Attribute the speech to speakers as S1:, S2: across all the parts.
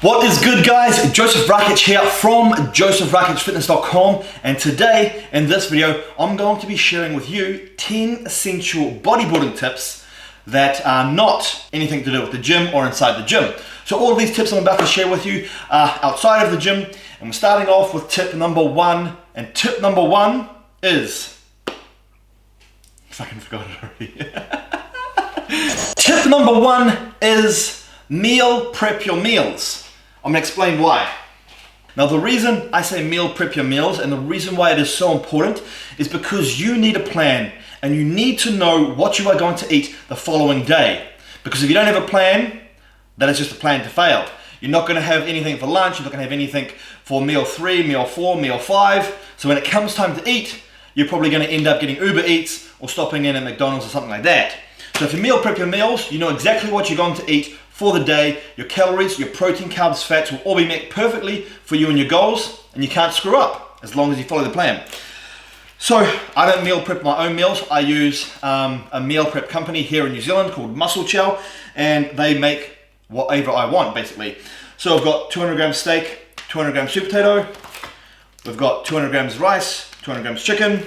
S1: What is good, guys? Joseph Rakic here from josephrakicfitness.com, and today in this video I'm going to be sharing with you 10 essential bodybuilding tips that are not anything to do with the gym or inside the gym. So all of these tips I'm about to share with you are outside of the gym, and we're starting off with tip number one. And tip number one is... I fucking forgot it already. Tip number one is meal prep your meals. I'm going to explain why. Now, the reason I say meal prep your meals and the reason why it is so important is because you need a plan and you need to know what you are going to eat the following day. Because if you don't have a plan, then it's just a plan to fail. You're not going to have anything for lunch, you're not going to have anything for meal 3, meal 4, meal 5. So when it comes time to eat, you're probably going to end up getting Uber Eats or stopping in at McDonald's or something like that. So if you meal prep your meals, you know exactly what you're going to eat for the day. Your calories, your protein, carbs, fats will all be met perfectly for you and your goals, and you can't screw up as long as you follow the plan. So I don't meal prep my own meals. I use a meal prep company here in New Zealand called Muscle Chow, and they make whatever I want basically. So I've got 200 grams steak, 200 grams sweet potato, we've got 200 grams rice, 200 grams chicken,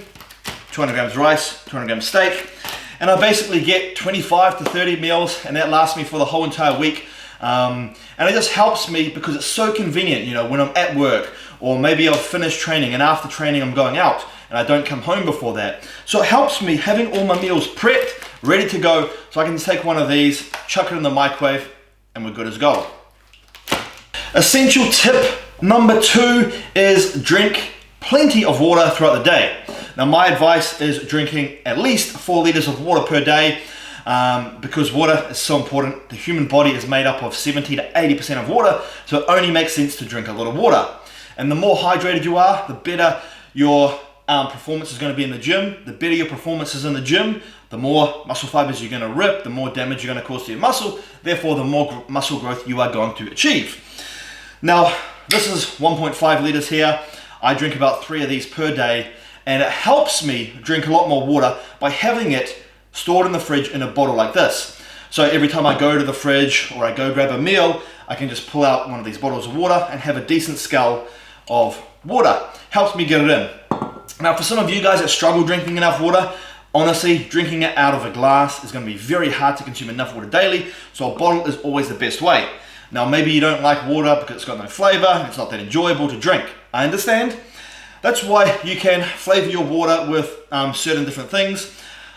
S1: 200 grams rice, 200 grams steak. And I basically get 25 to 30 meals, and that lasts me for the whole entire week. And it just helps me because it's so convenient, you know, when I'm at work, or maybe I've finished training and after training I'm going out and I don't come home before that. So it helps me having all my meals prepped, ready to go, so I can just take one of these, chuck it in the microwave, and we're good as gold. Essential tip number 2 is drink plenty of water throughout the day. Now, my advice is drinking at least 4 liters of water per day because water is so important. The human body is made up of 70 to 80% of water, so it only makes sense to drink a lot of water. And the more hydrated you are, the better your performance is going to be in the gym. The better your performance is in the gym, the more muscle fibers you're going to rip, the more damage you're going to cause to your muscle, therefore the more muscle growth you are going to achieve. Now, this is 1.5 liters here. I drink about 3 of these per day, and it helps me drink a lot more water by having it stored in the fridge in a bottle like this. So every time I go to the fridge or I go grab a meal, I can just pull out one of these bottles of water and have a decent scale of water. Helps me get it in. Now, for some of you guys that struggle drinking enough water, honestly, drinking it out of a glass is going to be very hard to consume enough water daily, so a bottle is always the best way. Now, maybe you don't like water because it's got no flavor and it's not that enjoyable to drink. I understand. That's why you can flavor your water with certain different things.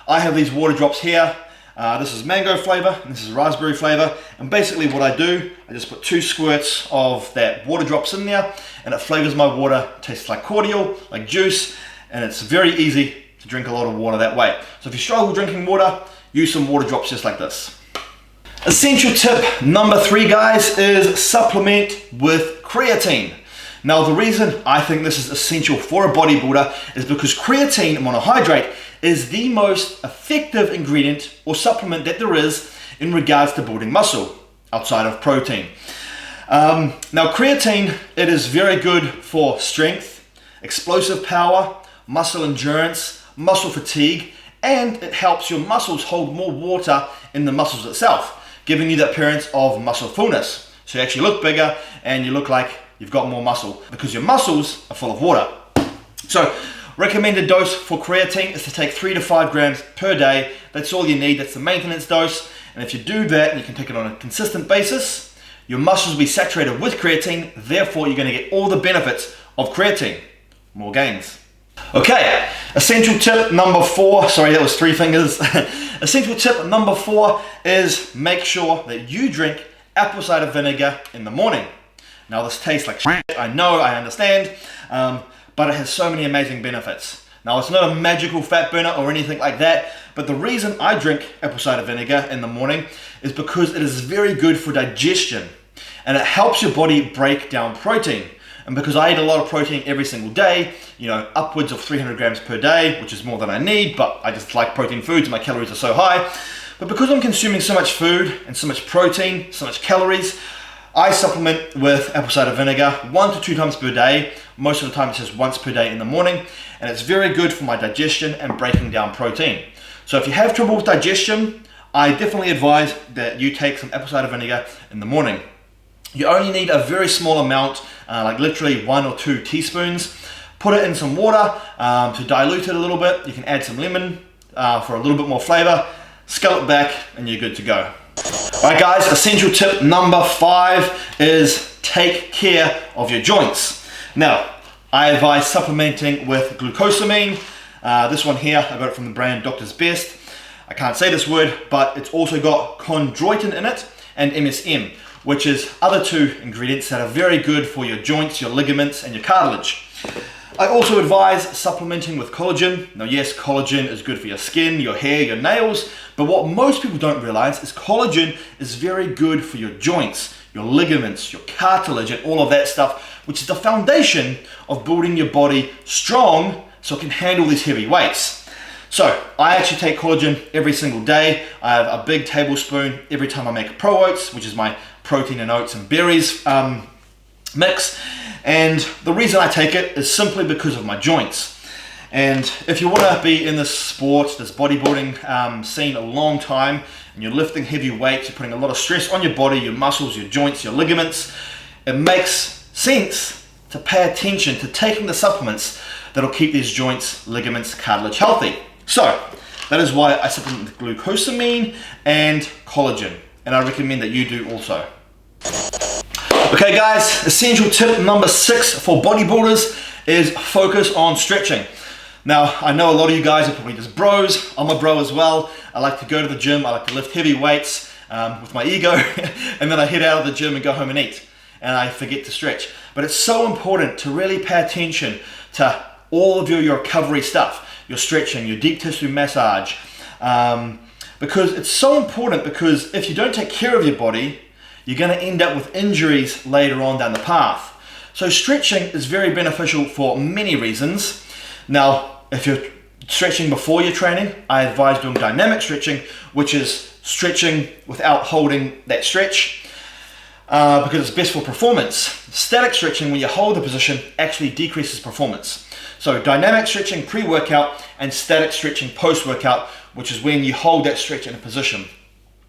S1: I have these water drops here. This is mango flavor and this is raspberry flavor. And basically what I do, I just put 2 squirts of that water drops in there, and it flavors my water. It tastes like cordial, like juice, and it's very easy to drink a lot of water that way. So if you struggle drinking water, use some water drops just like this. Essential tip number 3, guys, is supplement with creatine. Now, the reason I think this is essential for a bodybuilder is because creatine monohydrate is the most effective ingredient or supplement that there is in regards to building muscle outside of protein. Now, creatine, it is very good for strength, explosive power, muscle endurance, muscle fatigue, and it helps your muscles hold more water in the muscles itself, giving you the appearance of muscle fullness. So you actually look bigger and you look like you've got more muscle because your muscles are full of water. So recommended dose for creatine is to take 3 to 5 grams per day. That's all you need. That's the maintenance dose. And if you do that, and you can take it on a consistent basis, your muscles will be saturated with creatine. Therefore, you're going to get all the benefits of creatine. More gains. Okay, essential tip number 4. Sorry, that was 3 fingers. Essential tip number 4 is make sure that you drink apple cider vinegar in the morning. Now, this tastes like shit, I know, I understand, but it has so many amazing benefits. Now, it's not a magical fat burner or anything like that, but the reason I drink apple cider vinegar in the morning is because it is very good for digestion, and it helps your body break down protein. And because I eat a lot of protein every single day, you know, upwards of 300 grams per day, which is more than I need, but I just like protein foods and my calories are so high. But because I'm consuming so much food and so much protein, so much calories, I supplement with apple cider vinegar 1 to 2 times per day. Most of the time it's just once per day in the morning, and it's very good for my digestion and breaking down protein. So if you have trouble with digestion, I definitely advise that you take some apple cider vinegar in the morning. You only need a very small amount, like literally 1 or 2 teaspoons. Put it in some water to dilute it a little bit. You can add some lemon for a little bit more flavor. Scale it back and you're good to go. Alright guys, essential tip number 5 is take care of your joints. Now, I advise supplementing with glucosamine. This one here, I got it from the brand Doctor's Best. I can't say this word, but it's also got chondroitin in it and MSM, which is other 2 ingredients that are very good for your joints, your ligaments, and your cartilage. I also advise supplementing with collagen. Now yes, collagen is good for your skin, your hair, your nails, but what most people don't realize is collagen is very good for your joints, your ligaments, your cartilage, and all of that stuff, which is the foundation of building your body strong so it can handle these heavy weights. So I actually take collagen every single day. I have a big tablespoon every time I make pro oats, which is my protein and oats and berries mix. And the reason I take it is simply because of my joints. And if you want to be in this sport, this bodybuilding scene a long time, and you're lifting heavy weights, you're putting a lot of stress on your body, your muscles, your joints, your ligaments, it makes sense to pay attention to taking the supplements that'll keep these joints, ligaments, cartilage healthy. So that is why I supplement with glucosamine and collagen, and I recommend that you do also. Okay guys, essential tip number 6 for bodybuilders is focus on stretching. Now, I know a lot of you guys are probably just bros. I'm a bro as well. I like to go to the gym, I like to lift heavy weights with my ego, and then I head out of the gym and go home and eat, and I forget to stretch. But it's so important to really pay attention to all of your recovery stuff, your stretching, your deep tissue massage, because it's so important, because if you don't take care of your body, you're going to end up with injuries later on down the path. So stretching is very beneficial for many reasons. Now, if you're stretching before you're training, I advise doing dynamic stretching, which is stretching without holding that stretch, because it's best for performance. Static stretching, when you hold the position, actually decreases performance. So dynamic stretching pre-workout and static stretching post-workout, which is when you hold that stretch in a position.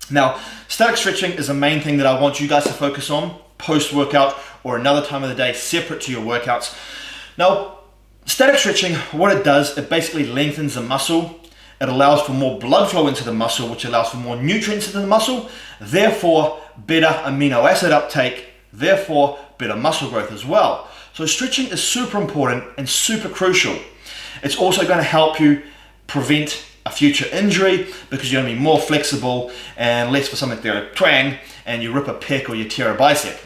S1: Now, static stretching is the main thing that I want you guys to focus on post-workout or another time of the day separate to your workouts. Now, static stretching, what it does, it basically lengthens the muscle. It allows for more blood flow into the muscle, which allows for more nutrients into the muscle, therefore better amino acid uptake, therefore better muscle growth as well. So stretching is super important and super crucial. It's also going to help you prevent a future injury, because you're going to be more flexible and less for something to twang and you rip a pec or you tear a bicep.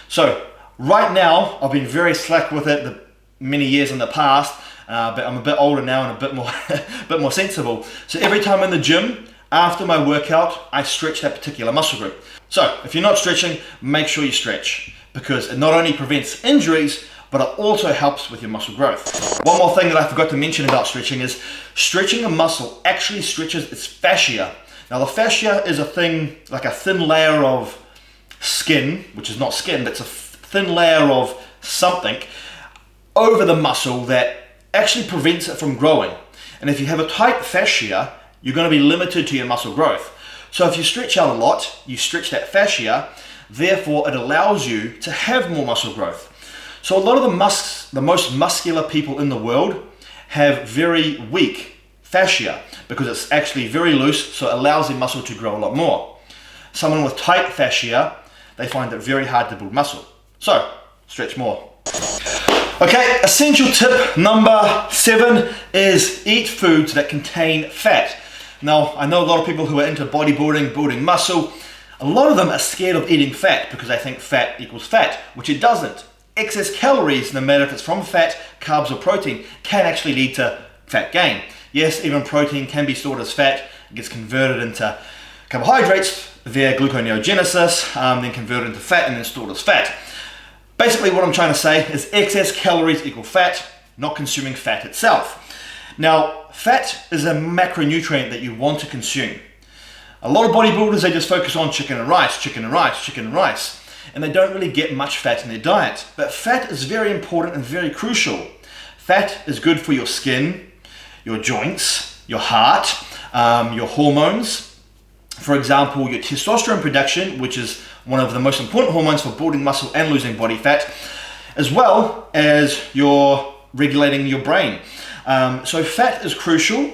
S1: So right now, I've been very slack with it many years in the past, but I'm a bit older now and a bit more sensible. So every time in the gym, after my workout, I stretch that particular muscle group. So if you're not stretching, make sure you stretch, because it not only prevents injuries, but it also helps with your muscle growth. One more thing that I forgot to mention about stretching is stretching a muscle actually stretches its fascia. Now the fascia is a thing, like a thin layer of skin, which is not skin, but it's a thin layer of something over the muscle that actually prevents it from growing. And if you have a tight fascia, you're going to be limited to your muscle growth. So if you stretch out a lot, you stretch that fascia, therefore it allows you to have more muscle growth. So a lot of the most muscular people in the world have very weak fascia, because it's actually very loose, so it allows their muscle to grow a lot more. Someone with tight fascia, they find it very hard to build muscle. So stretch more. Okay, essential tip number 7 is eat foods that contain fat. Now, I know a lot of people who are into bodybuilding, building muscle, a lot of them are scared of eating fat because they think fat equals fat, which it doesn't. Excess calories, no matter if it's from fat, carbs or protein, can actually lead to fat gain. Yes, even protein can be stored as fat. It gets converted into carbohydrates via gluconeogenesis, then converted into fat and then stored as fat. Basically what I'm trying to say is excess calories equal fat, not consuming fat itself. Now, fat is a macronutrient that you want to consume. A lot of bodybuilders, they just focus on chicken and rice, chicken and rice, chicken and rice, and they don't really get much fat in their diet. But fat is very important and very crucial. Fat is good for your skin, your joints, your heart, your hormones. For example, your testosterone production, which is one of the most important hormones for building muscle and losing body fat, as well as you're regulating your brain. So fat is crucial,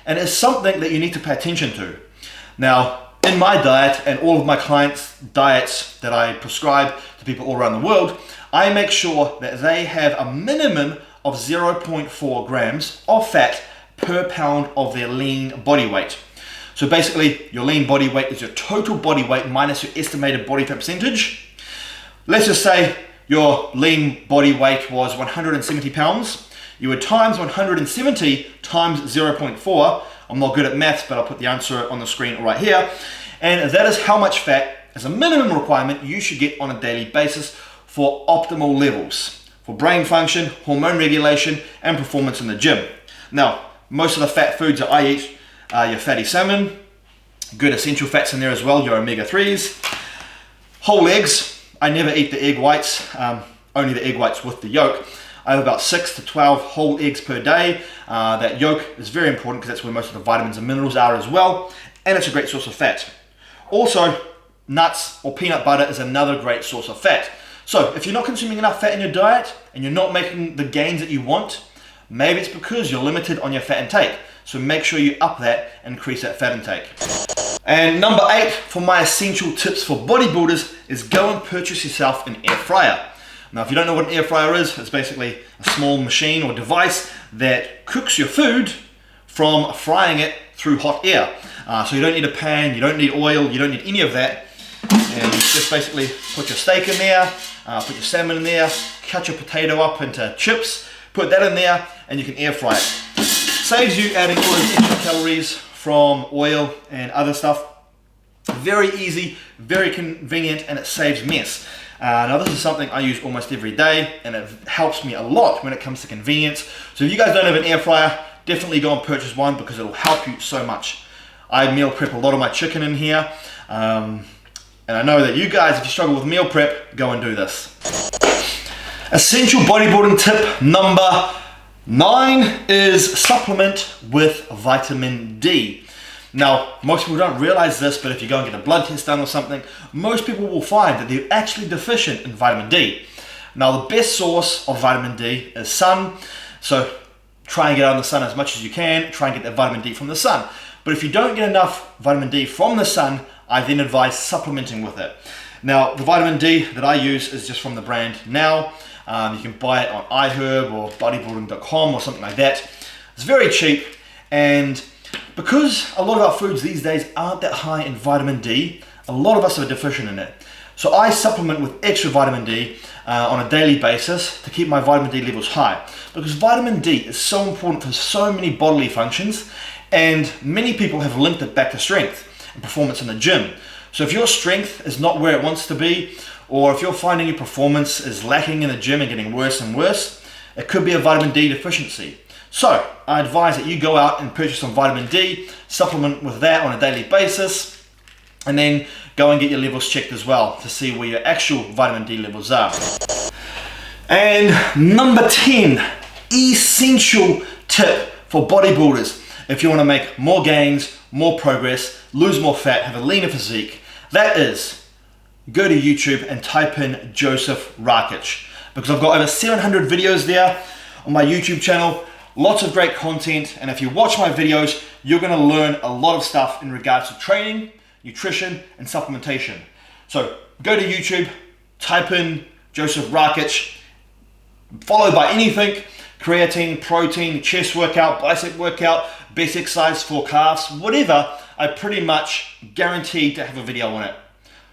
S1: and it's something that you need to pay attention to. Now, in my diet and all of my clients' diets that I prescribe to people all around the world, I make sure that they have a minimum of 0.4 grams of fat per pound of their lean body weight. So basically, your lean body weight is your total body weight minus your estimated body fat percentage. Let's just say your lean body weight was 170 pounds. You would times 170 times 0.4. I'm not good at maths, but I'll put the answer on the screen right here. And that is how much fat, as a minimum requirement, you should get on a daily basis for optimal levels, for brain function, hormone regulation, and performance in the gym. Now, most of the fat foods that I eat are your fatty salmon, good essential fats in there as well, your omega-3s. Whole eggs, I never eat the egg whites, only the egg whites with the yolk. I have about 6 to 12 whole eggs per day. That yolk is very important because that's where most of the vitamins and minerals are as well, and it's a great source of fat. Also, nuts or peanut butter is another great source of fat. So if you're not consuming enough fat in your diet and you're not making the gains that you want, maybe it's because you're limited on your fat intake. So make sure you up that and increase that fat intake. And number 8 for my essential tips for bodybuilders is go and purchase yourself an air fryer. Now, if you don't know what an air fryer is, it's basically a small machine or device that cooks your food from frying it through hot air. So you don't need a pan, you don't need oil, you don't need any of that. And you just basically put your steak in there, put your salmon in there, cut your potato up into chips, put that in there, and you can air fry it. Saves you adding all those extra calories from oil and other stuff. Very easy, very convenient, and it saves mess. Now this is something I use almost every day, and it helps me a lot when it comes to convenience. So if you guys don't have an air fryer, definitely go and purchase one because it'll help you so much. I meal prep a lot of my chicken in here, and I know that you guys, if you struggle with meal prep, go and do this. Essential bodybuilding tip number 9 is supplement with vitamin D. Now, most people don't realize this, but if you go and get a blood test done or something, most people will find that they're actually deficient in vitamin D. Now, the best source of vitamin D is sun, so try and get out in the sun as much as you can, try and get that vitamin D from the sun. But if you don't get enough vitamin D from the sun, I then advise supplementing with it. Now, the vitamin D that I use is just from the brand Now. You can buy it on iHerb or bodybuilding.com or something like that. It's very cheap, and because a lot of our foods these days aren't that high in vitamin D, a lot of us are deficient in it. So I supplement with extra vitamin D on a daily basis to keep my vitamin D levels high, because vitamin D is so important for so many bodily functions, and many people have linked it back to strength and performance in the gym. So if your strength is not where it wants to be, or if you're finding your performance is lacking in the gym and getting worse and worse, it could be a vitamin D deficiency. So I advise that you go out and purchase some vitamin D, supplement with that on a daily basis, and then go and get your levels checked as well to see where your actual vitamin D levels are. And number 10, essential tip for bodybuilders. If you want to make more gains, more progress, lose more fat, have a leaner physique, that is, go to YouTube and type in Joseph Rakic, because I've got over 700 videos there on my YouTube channel, lots of great content, and if you watch my videos, you're going to learn a lot of stuff in regards to training, nutrition, and supplementation. So go to YouTube, type in Joseph Rakic, followed by anything, creatine, protein, chest workout, bicep workout, best exercise for calves, whatever, I pretty much guarantee to have a video on it.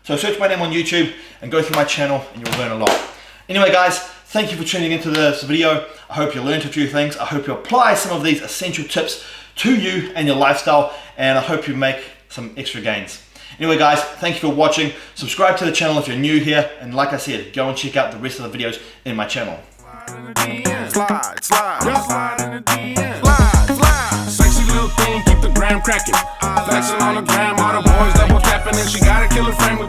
S1: So search my name on YouTube and go through my channel and you'll learn a lot. Anyway guys, thank you for tuning into this video. I hope you learned a few things. I hope you apply some of these essential tips to you and your lifestyle, and I hope you make some extra gains. Anyway guys, thank you for watching. Subscribe to the channel if you're new here, and like I said, go and check out the rest of the videos in my channel.
S2: Sexy little thing, keep the gram cracking. Flexing on the gram, all the boys double tapping, and she got a killer frame with